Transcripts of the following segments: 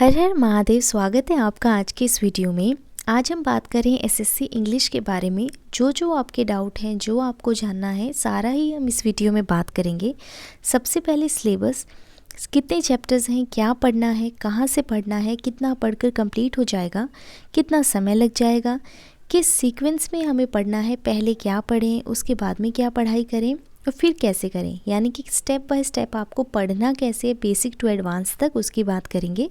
हर हर महादेव। स्वागत है आपका आज के इस वीडियो में। आज हम बात करें एसएससी इंग्लिश के बारे में। जो आपके डाउट हैं, जो आपको जानना है, सारा ही हम इस वीडियो में बात करेंगे। सबसे पहले सिलेबस, कितने चैप्टर्स हैं, क्या पढ़ना है, कहाँ से पढ़ना है, कितना पढ़कर कंप्लीट हो जाएगा, कितना समय लग जाएगा, किस सीक्वेंस में हमें पढ़ना है, पहले क्या पढ़ें, उसके बाद में क्या पढ़ाई करें और फिर कैसे करें, यानी कि स्टेप बाय स्टेप आपको पढ़ना कैसे है, बेसिक टू एडवांस तक, उसकी बात करेंगे।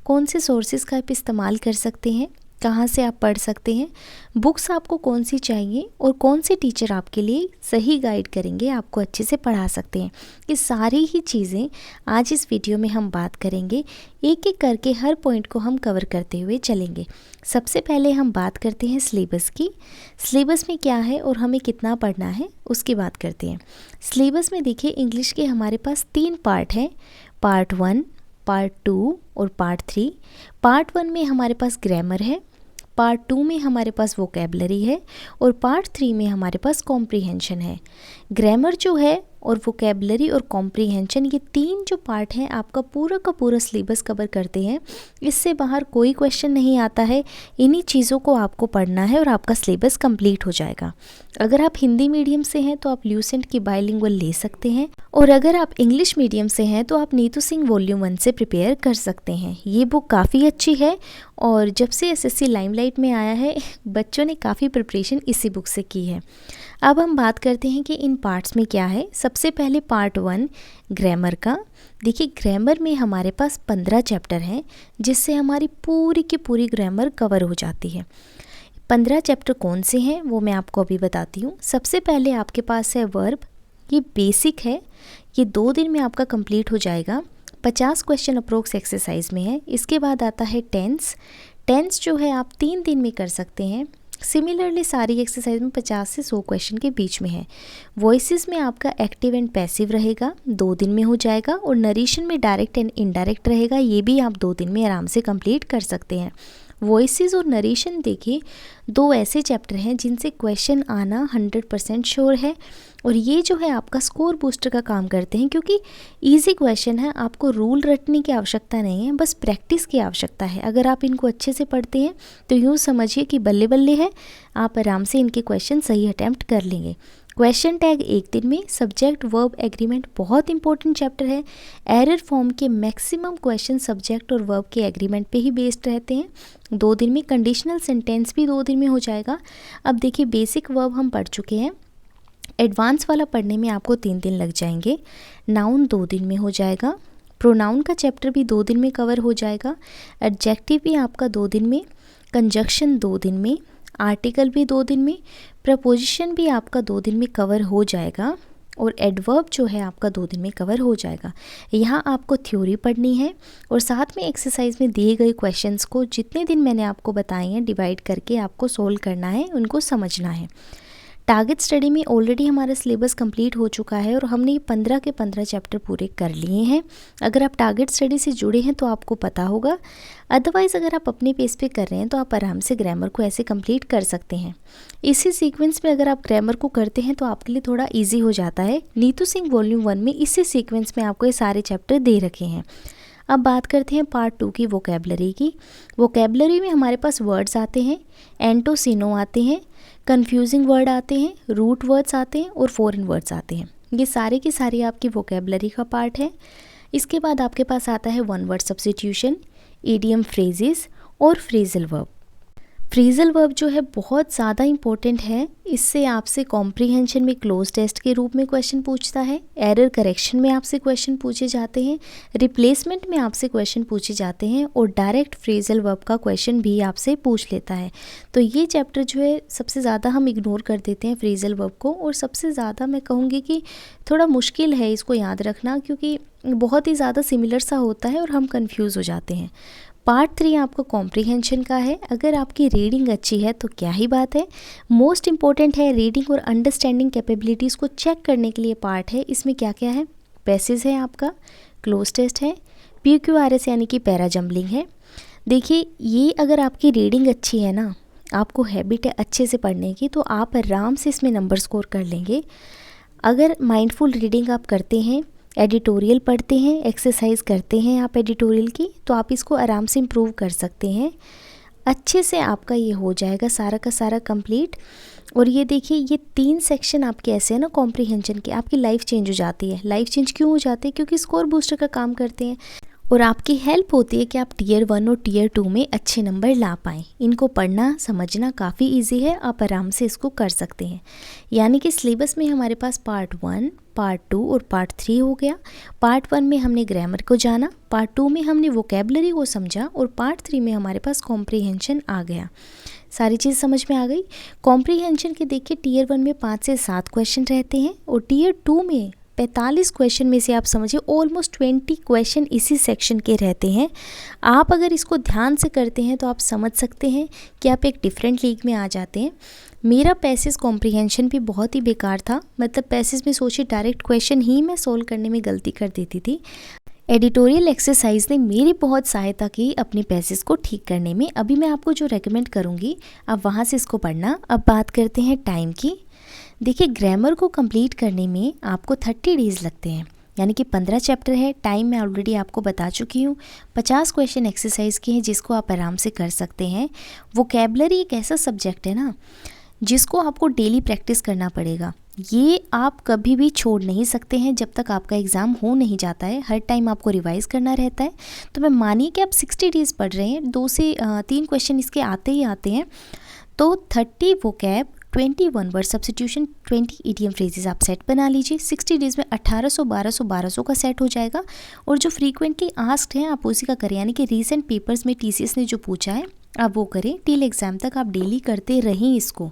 कौन से सोर्सेज का आप इस्तेमाल कर सकते हैं, कहाँ से आप पढ़ सकते हैं, बुक्स आपको कौन सी चाहिए और कौन से टीचर आपके लिए सही गाइड करेंगे, आपको अच्छे से पढ़ा सकते हैं। ये सारी ही चीज़ें आज इस वीडियो में हम बात करेंगे। एक एक करके हर पॉइंट को हम कवर करते हुए चलेंगे। सबसे पहले हम बात करते हैं सिलेबस की। सिलेबस में क्या है और हमें कितना पढ़ना है, उसकी बात करते हैं। सिलेबस में देखिए, इंग्लिश के हमारे पास 3 पार्ट हैं, पार्ट 1, पार्ट 2 और पार्ट 3। पार्ट 1 में हमारे पास ग्रामर है, पार्ट 2 में हमारे पास वोकैबलरी है और पार्ट 3 में हमारे पास कॉम्प्रीहेंशन है। ग्रामर जो है और वोकैबलरी और कॉम्प्रीहेंशन, ये 3 जो पार्ट हैं आपका पूरा का पूरा सिलेबस कवर करते हैं। इससे बाहर कोई क्वेश्चन नहीं आता है। इन्हीं चीज़ों को आपको पढ़ना है और आपका सिलेबस कंप्लीट हो जाएगा। अगर आप हिंदी मीडियम से हैं तो आप ल्यूसेंट की बाइलिंगुअल ले सकते हैं, और अगर आप इंग्लिश मीडियम से हैं तो आप नीतू सिंह वॉल्यूम 1 से प्रिपेयर कर सकते हैं। ये बुक काफ़ी अच्छी है और जब से एसएससी लाइमलाइट में आया है, बच्चों ने काफ़ी प्रिपरेशन इसी बुक से की है। अब हम बात करते हैं कि इन पार्ट्स में क्या है। सबसे पहले पार्ट 1 ग्रामर का। देखिए, ग्रामर में हमारे पास 15 चैप्टर हैं, जिससे हमारी पूरी की पूरी ग्रामर कवर हो जाती है। 15 चैप्टर कौन से हैं वो मैं आपको अभी बताती हूँ। सबसे पहले आपके पास है वर्ब। ये बेसिक है, ये 2 दिन में आपका कंप्लीट हो जाएगा। 50 क्वेश्चन अप्रोक्स एक्सरसाइज में है। इसके बाद आता है टेंस। टेंस जो है आप 3 दिन में कर सकते हैं। सिमिलरली सारी एक्सरसाइज में 50 से 100 क्वेश्चन के बीच में है। वॉइसेस में आपका एक्टिव एंड पैसिव रहेगा, 2 दिन में हो जाएगा। और नरेशन में डायरेक्ट एंड इनडायरेक्ट रहेगा, ये भी आप 2 दिन में आराम से कंप्लीट कर सकते हैं। वॉइसेस और नरेशन देखिए, 2 ऐसे चैप्टर हैं जिनसे क्वेश्चन आना 100% श्योर है, और ये जो है आपका स्कोर बूस्टर का काम करते हैं, क्योंकि इजी क्वेश्चन है। आपको रूल रटने की आवश्यकता नहीं है, बस प्रैक्टिस की आवश्यकता है। अगर आप इनको अच्छे से पढ़ते हैं तो यूँ समझिए कि बल्ले बल्ले है, आप आराम से इनके क्वेश्चन सही अटैम्प्ट कर लेंगे। क्वेश्चन टैग 1 दिन में। सब्जेक्ट वर्ब एग्रीमेंट बहुत इंपॉर्टेंट चैप्टर है। एरर फॉर्म के मैक्सिमम क्वेश्चन सब्जेक्ट और वर्ब के एग्रीमेंट पे ही बेस्ड रहते हैं। 2 दिन में। कंडीशनल सेंटेंस भी 2 दिन में हो जाएगा। अब देखिए, बेसिक वर्ब हम पढ़ चुके हैं, एडवांस वाला पढ़ने में आपको 3 दिन लग जाएंगे। नाउन 2 दिन में हो जाएगा। प्रोनाउन का चैप्टर भी 2 दिन में कवर हो जाएगा। एडजेक्टिव भी आपका 2 दिन में। कंजक्शन 2 दिन में। आर्टिकल भी 2 दिन में। प्रपोजिशन भी आपका 2 दिन में कवर हो जाएगा। और एडवर्ब जो है आपका 2 दिन में कवर हो जाएगा। यहाँ आपको थ्योरी पढ़नी है और साथ में एक्सरसाइज में दिए गए क्वेश्चंस को जितने दिन मैंने आपको बताए हैं डिवाइड करके आपको सोल्व करना है, उनको समझना है। टारगेट स्टडी में ऑलरेडी हमारा सिलेबस कंप्लीट हो चुका है और हमने 15 के 15 चैप्टर पूरे कर लिए हैं। अगर आप टारगेट स्टडी से जुड़े हैं तो आपको पता होगा। अदरवाइज़ अगर आप अपने पेस पे कर रहे हैं तो आप आराम से ग्रामर को ऐसे कंप्लीट कर सकते हैं। इसी सीक्वेंस में अगर आप ग्रामर को करते हैं तो आपके लिए थोड़ा ईजी हो जाता है। नीतू सिंह वॉल्यूम 1 में इसी सीक्वेंस में आपको ये सारे चैप्टर दे रखे हैं। अब बात करते हैं पार्ट 2 की, वोकैबलरी की। वोकैबलरी में हमारे पास वर्ड्स आते हैं, एंटोसिनो आते हैं, कंफ्यूजिंग वर्ड आते हैं, रूट वर्ड्स आते हैं और फॉरेन वर्ड्स आते हैं। ये सारे की सारी आपकी वोकैबलरी का पार्ट है। इसके बाद आपके पास आता है 1 वर्ड सब्स्टिट्यूशन, इडियम फ्रेजेस और फ्रेजल वर्ब। फ्रेजल वर्ब जो है बहुत ज़्यादा इंपॉर्टेंट है। इससे आपसे कॉम्प्रीहेंशन में क्लोज टेस्ट के रूप में क्वेश्चन पूछता है, एरर करेक्शन में आपसे क्वेश्चन पूछे जाते हैं, रिप्लेसमेंट में आपसे क्वेश्चन पूछे जाते हैं और डायरेक्ट फ्रेजल वर्ब का क्वेश्चन भी आपसे पूछ लेता है। तो ये चैप्टर जो है सबसे ज़्यादा हम इग्नोर कर देते हैं फ्रेजल वर्ब को, और सबसे ज़्यादा मैं कहूँगी कि थोड़ा मुश्किल है इसको याद रखना, क्योंकि बहुत ही ज़्यादा सिमिलर सा होता है और हम कन्फ्यूज़ हो जाते हैं। पार्ट 3 आपका कॉम्प्रीहेंशन का है। अगर आपकी रीडिंग अच्छी है तो क्या ही बात है। मोस्ट इंपॉर्टेंट है रीडिंग और अंडरस्टैंडिंग कैपेबिलिटीज़ को चेक करने के लिए पार्ट है। इसमें क्या क्या है, पैसेज है आपका, क्लोज टेस्ट है, PQRS यानी कि पैरा जम्बलिंग है। देखिए, ये अगर आपकी रीडिंग अच्छी है ना, आपको हैबिट है अच्छे से पढ़ने की, तो आप आराम से इसमें नंबर स्कोर कर लेंगे। अगर माइंडफुल रीडिंग आप करते हैं एडिटोरियल पढ़ते हैं, एक्सरसाइज करते हैं आप एडिटोरियल की, तो आप इसको आराम से इम्प्रूव कर सकते हैं। अच्छे से आपका ये हो जाएगा सारा का सारा कंप्लीट। और ये देखिए, ये 3 सेक्शन आपके ऐसे हैं ना कॉम्प्रिहेंशन के, आपकी लाइफ चेंज हो जाती है। लाइफ चेंज क्यों हो जाती है? क्योंकि स्कोर बूस्टर का काम करते हैं और आपकी हेल्प होती है कि आप टियर 1 और टियर 2 में अच्छे नंबर ला पाएँ। इनको पढ़ना समझना काफ़ी इजी है, आप आराम से इसको कर सकते हैं। यानी कि सिलेबस में हमारे पास पार्ट 1, पार्ट 2 और पार्ट 3 हो गया। पार्ट 1 में हमने ग्रामर को जाना, पार्ट 2 में हमने वोकेबलरी को समझा और पार्ट 3 में हमारे पास कॉम्प्रिहेंशन आ गया। सारी चीज़ समझ में आ गई। कॉम्प्रिहेंशन के देखिए टियर 1 में 5 से 7 क्वेश्चन रहते हैं और टियर 2 में 45 क्वेश्चन में से आप समझिए ऑलमोस्ट 20 क्वेश्चन इसी सेक्शन के रहते हैं। आप अगर इसको ध्यान से करते हैं तो आप समझ सकते हैं कि आप एक डिफरेंट लीग में आ जाते हैं। मेरा पैसेज कॉम्प्रिहेंशन भी बहुत ही बेकार था, मतलब पैसेज में सोचिए डायरेक्ट क्वेश्चन ही मैं सोल्व करने में गलती कर देती थी। एडिटोरियल एक्सरसाइज ने मेरी बहुत सहायता की अपने पैसेज को ठीक करने में। अभी मैं आपको जो रेकमेंड करूँगी आप वहाँ से इसको पढ़ना। अब बात करते हैं टाइम की। देखिए, ग्रामर को कंप्लीट करने में आपको 30 डेज़ लगते हैं, यानी कि 15 चैप्टर है। टाइम मैं ऑलरेडी आपको बता चुकी हूँ। 50 क्वेश्चन एक्सरसाइज के हैं जिसको आप आराम से कर सकते हैं। वोकेबलरी एक ऐसा सब्जेक्ट है ना जिसको आपको डेली प्रैक्टिस करना पड़ेगा। ये आप कभी भी छोड़ नहीं सकते हैं जब तक आपका एग्ज़ाम हो नहीं जाता है। हर टाइम आपको रिवाइज़ करना रहता है। तो मैं मानिए कि आप 60 डेज़ पढ़ रहे हैं, 2 से 3 क्वेश्चन इसके आते ही आते हैं, तो 30 vocab, 21 word substitution, 20 idiom phrases आप सेट बना लीजिए। 60 डेज़ में 1800, 1200 का सेट हो जाएगा। और जो फ्रीक्वेंटली आस्क्ड हैं आप उसी का करें, यानी कि रीसेंट पेपर्स में टीसीएस ने जो पूछा है आप वो करें। टिल एग्ज़ाम तक आप डेली करते रहें इसको।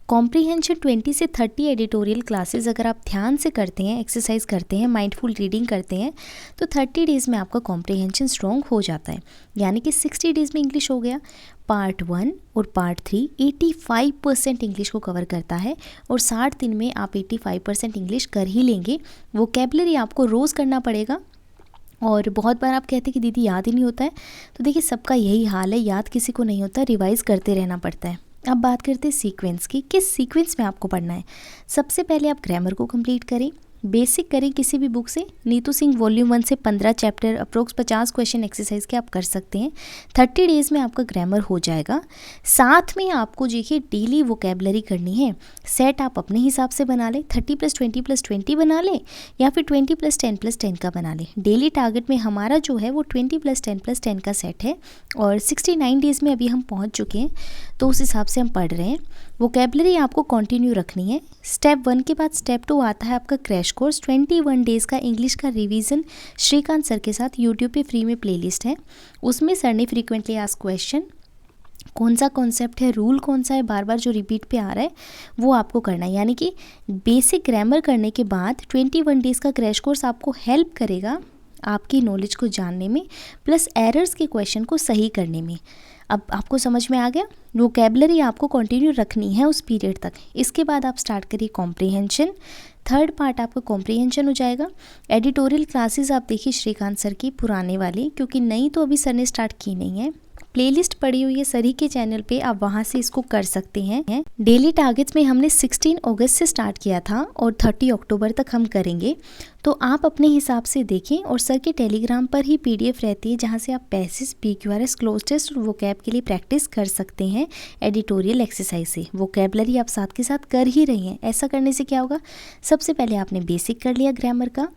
कॉम्प्रिहेंशन 20 से 30 एडिटोरियल क्लासेस अगर आप ध्यान से करते हैं, एक्सरसाइज करते हैं, माइंडफुल रीडिंग करते हैं, तो 30 डेज़ में आपका कॉम्प्रिहेंशन स्ट्रॉन्ग हो जाता है। यानी कि 60 डेज़ में इंग्लिश हो गया। पार्ट 1 और पार्ट 3 85% इंग्लिश को कवर करता है और 60 दिन में आप 85% इंग्लिश कर ही लेंगे। वोकैबलरी आपको रोज़ करना पड़ेगा। और बहुत बार आप कहते हैं कि दीदी याद ही नहीं होता है, तो देखिए सबका यही हाल है, याद किसी को नहीं होता, रिवाइज़ करते रहना पड़ता है। अब बात करते हैं सीक्वेंस की, किस सीक्वेंस में आपको पढ़ना है। सबसे पहले आप ग्रामर को कंप्लीट करें, बेसिक करें किसी भी बुक से। नीतू सिंह वॉल्यूम 1 से 15 चैप्टर, अप्रोक्स 50 क्वेश्चन एक्सरसाइज के आप कर सकते हैं। 30 डेज़ में आपका ग्रामर हो जाएगा। साथ में आपको देखिए डेली वोकेबलरी करनी है। सेट आप अपने हिसाब से बना लें, 30 + 20 + 20 बना लें या फिर 20 + 10 + 10 का बना लें। डेली टारगेट में हमारा जो है वो 20 + 10 + 10 का सेट है और 69 डेज़ में अभी हम पहुँच चुके हैं, तो उस हिसाब से हम पढ़ रहे हैं। वोकेबलरी आपको कंटिन्यू रखनी है। स्टेप 1 के बाद स्टेप 2 आता है आपका क्रैश कोर्स। 21 डेज़ का इंग्लिश का रिवीजन श्रीकांत सर के साथ यूट्यूब पे फ्री में प्लेलिस्ट है। उसमें सर ने फ्रीक्वेंटली आस्क्ड क्वेश्चन, कौन सा कॉन्सेप्ट है, रूल कौन सा है बार बार जो रिपीट पे आ रहा है, वो आपको करना है। यानी कि बेसिक ग्रामर करने के बाद 21 डेज़ का क्रैश कोर्स आपको हेल्प करेगा आपकी नॉलेज को जानने में, प्लस एरर्स के क्वेश्चन को सही करने में। अब आपको समझ में आ गया। वोकेबलरी आपको कंटिन्यू रखनी है उस पीरियड तक। इसके बाद आप स्टार्ट करिए कॉम्प्रिहेंशन। थर्ड पार्ट आपका कॉम्प्रिहेंशन हो जाएगा। एडिटोरियल क्लासेस आप देखिए श्रीकांत सर की पुराने वाली, क्योंकि नई तो अभी सर ने स्टार्ट की नहीं है। प्लेलिस्ट पड़ी हुई है सरी के चैनल पे, आप वहाँ से इसको कर सकते हैं। डेली टारगेट्स में हमने 16 अगस्त से स्टार्ट किया था और 30 अक्टूबर तक हम करेंगे, तो आप अपने हिसाब से देखें। और सर के टेलीग्राम पर ही PDF रहती है जहाँ से आप पैसेज, PQRS, क्लोज टेस्ट और वोकैब के लिए प्रैक्टिस कर सकते हैं एडिटोरियल एक्सरसाइज से। वोकैबलरी आप साथ के साथ कर ही रही हैं। ऐसा करने से क्या होगा, सबसे पहले आपने बेसिक कर लिया ग्रामर का।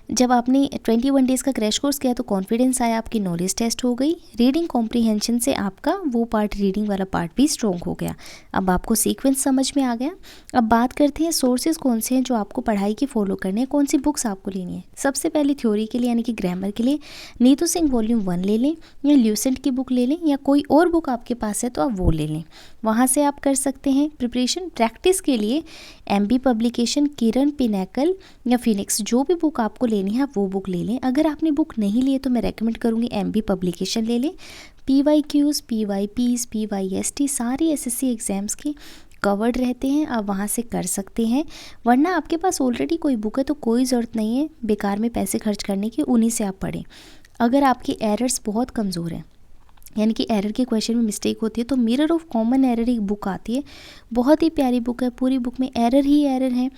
जब आपने 21 डेज़ का क्रैश कोर्स किया तो कॉन्फिडेंस आया, आपकी नॉलेज टेस्ट हो गई। रीडिंग कॉम्प्रिहेंशन से आपका वो पार्ट, रीडिंग वाला पार्ट भी स्ट्रॉन्ग हो गया। अब आपको सीक्वेंस समझ में आ गया। अब बात करते हैं सोर्सेज कौन से हैं जो आपको पढ़ाई की फॉलो करने हैं, कौन सी बुक्स आपको लेनी है। सबसे पहले थ्योरी के लिए यानी कि ग्रामर के लिए नीतू सिंह वॉल्यूम 1 ले लें या ल्यूसेंट की बुक ले लें या कोई और बुक आपके पास है तो आप वो ले लें, वहाँ से आप कर सकते हैं प्रिपरेशन। प्रैक्टिस के लिए MB पब्लिकेशन, किरण, पिनैकल या फिनिक्स, जो भी बुक आपको लेनी है आप वो बुक ले लें। अगर आपने बुक नहीं ली है तो मैं रेकमेंड करूँगी MB पब्लिकेशन ले लें। PYQs, PYPs, PYST सारी SSC एग्ज़ाम्स की कवर्ड रहते हैं, आप वहाँ से कर सकते हैं। वरना आपके पास ऑलरेडी कोई बुक है तो कोई ज़रूरत नहीं है बेकार में पैसे खर्च करने की, उन्हीं से आप पढ़ें। अगर आपकी एरर्स बहुत कमज़ोर हैं, यानी कि एरर के क्वेश्चन में मिस्टेक होती है, तो मिरर ऑफ कॉमन एरर एक बुक आती है, बहुत ही प्यारी बुक है, पूरी बुक में एरर ही एरर है,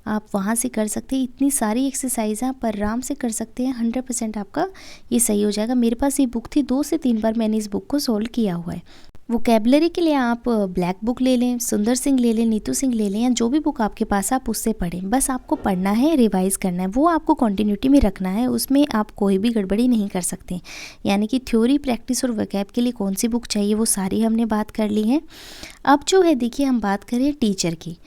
आप वहाँ से कर सकते हैं। इतनी सारी एक्सरसाइज आप आराम से कर सकते हैं, 100% आपका ये सही हो जाएगा। मेरे पास ये बुक थी, 2 से 3 बार मैंने इस बुक को सॉल्व किया हुआ है। वोकैबलरी के लिए आप ब्लैक बुक ले लें, सुंदर सिंह ले लें, नीतू सिंह ले लें, या जो भी बुक आपके पास आप उससे पढ़ें। बस आपको पढ़ना है, रिवाइज़ करना है, वो आपको कंटिन्यूटी में रखना है, उसमें आप कोई भी गड़बड़ी नहीं कर सकते। यानी कि थ्योरी, प्रैक्टिस और वोकैब के लिए कौन सी बुक चाहिए वो सारी हमने बात कर ली है। अब जो है देखिए, हम बात करें टीचर की।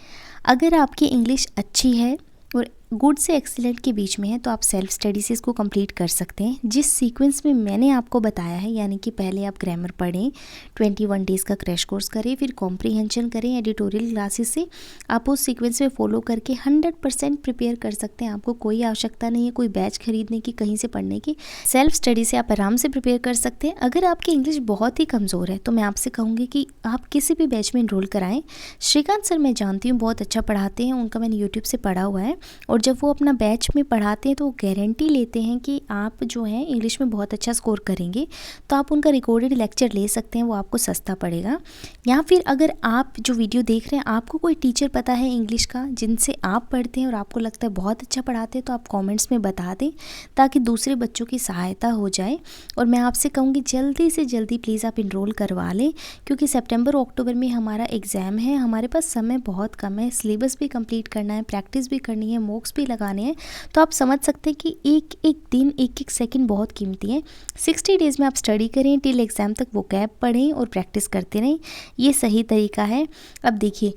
अगर आपकी इंग्लिश अच्छी है और गुड से एक्सीलेंट के बीच में है तो आप सेल्फ स्टडी से इसको कंप्लीट कर सकते हैं, जिस सीक्वेंस में मैंने आपको बताया है। यानी कि पहले आप ग्रामर पढ़ें, 21 डेज़ का क्रैश कोर्स करें, फिर कॉम्प्रीहेंशन करें एडिटोरियल क्लासेस से। आप उस सीक्वेंस में फॉलो करके 100% प्रिपेयर कर सकते हैं। आपको कोई आवश्यकता नहीं है कोई बैच खरीदने की, कहीं से पढ़ने की। सेल्फ स्टडी से आप आराम से प्रिपेयर कर सकते हैं। अगर आपकी इंग्लिश बहुत ही कमज़ोर है तो मैं आपसे कहूँगी कि आप किसी भी बैच में इनरोल कराएं। श्रीकांत सर मैं जानती हूँ, बहुत अच्छा पढ़ाते हैं, उनका मैंने यूट्यूब से पढ़ा हुआ है। और जब वो अपना बैच में पढ़ाते हैं तो वो गारंटी लेते हैं कि आप जो है इंग्लिश में बहुत अच्छा स्कोर करेंगे। तो आप उनका रिकॉर्डेड लेक्चर ले सकते हैं, वो आपको सस्ता पड़ेगा। या फिर अगर आप जो वीडियो देख रहे हैं आपको कोई टीचर पता है इंग्लिश का जिनसे आप पढ़ते हैं और आपको लगता है बहुत अच्छा पढ़ाते हैं, तो आप कमेंट्स में बता दें ताकि दूसरे बच्चों की सहायता हो जाए। और मैं आपसे कहूँगी जल्दी से जल्दी प्लीज़ आप इनरोल करवा लें, क्योंकि सितंबर अक्टूबर में हमारा एग्ज़ाम है। हमारे पास समय बहुत कम है, सिलेबस भी कंप्लीट करना है, प्रैक्टिस भी करनी है, मॉक्स भी लगाने हैं। तो आप समझ सकते हैं कि एक एक दिन, एक एक सेकंड बहुत कीमती है। 60 डेज़ में आप स्टडी करें, टिल एग्ज़ाम तक वोकैब पढ़ें और प्रैक्टिस करते रहें, ये सही तरीका है। अब देखिए,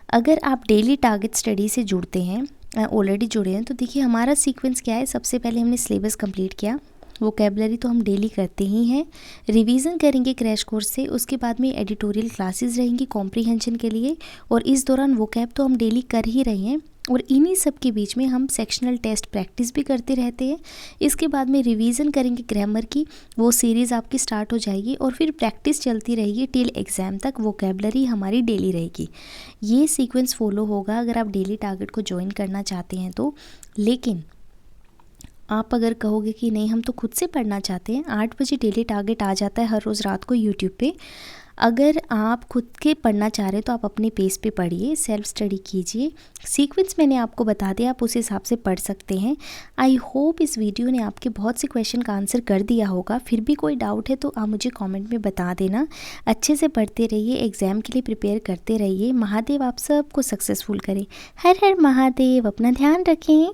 अगर आप डेली टारगेट स्टडी से जुड़ते हैं, ऑलरेडी जुड़े हैं, तो देखिए हमारा सीक्वेंस क्या है। सबसे पहले हमने सिलेबस कंप्लीट किया, वोकैबलरी तो हम डेली करते ही हैं, रिवीजन करेंगे क्रैश कोर्स से, उसके बाद में एडिटोरियल क्लासेस रहेंगी कॉम्प्रीहेंशन के लिए, और इस दौरान वोकैब तो हम डेली कर ही रहे हैं। और इन्हीं सब के बीच में हम सेक्शनल टेस्ट प्रैक्टिस भी करते रहते हैं। इसके बाद में रिवीजन करेंगे ग्रामर की, वो सीरीज़ आपकी स्टार्ट हो जाएगी, और फिर प्रैक्टिस चलती रहेगी टिल एग्ज़ाम तक। वोकैबलरी हमारी डेली रहेगी। ये सीक्वेंस फॉलो होगा अगर आप डेली टारगेट को ज्वाइन करना चाहते हैं तो। लेकिन आप अगर कहोगे कि नहीं हम तो खुद से पढ़ना चाहते हैं, 8 बजे डेली टारगेट आ जाता है हर रोज़ रात को यूट्यूब पे। अगर आप खुद के पढ़ना चाह रहे हैं तो आप अपने पेस पे पढ़िए, सेल्फ स्टडी कीजिए। सीक्वेंस मैंने आपको बता दिया, आप उस हिसाब से पढ़ सकते हैं। आई होप इस वीडियो ने आपके बहुत से क्वेश्चन का आंसर कर दिया होगा। फिर भी कोई डाउट है तो आप मुझे कमेंट में बता देना। अच्छे से पढ़ते रहिए, एग्ज़ाम के लिए प्रिपेयर करते रहिए। महादेव आप सबको सक्सेसफुल करें। हर हर महादेव, अपना ध्यान रखें।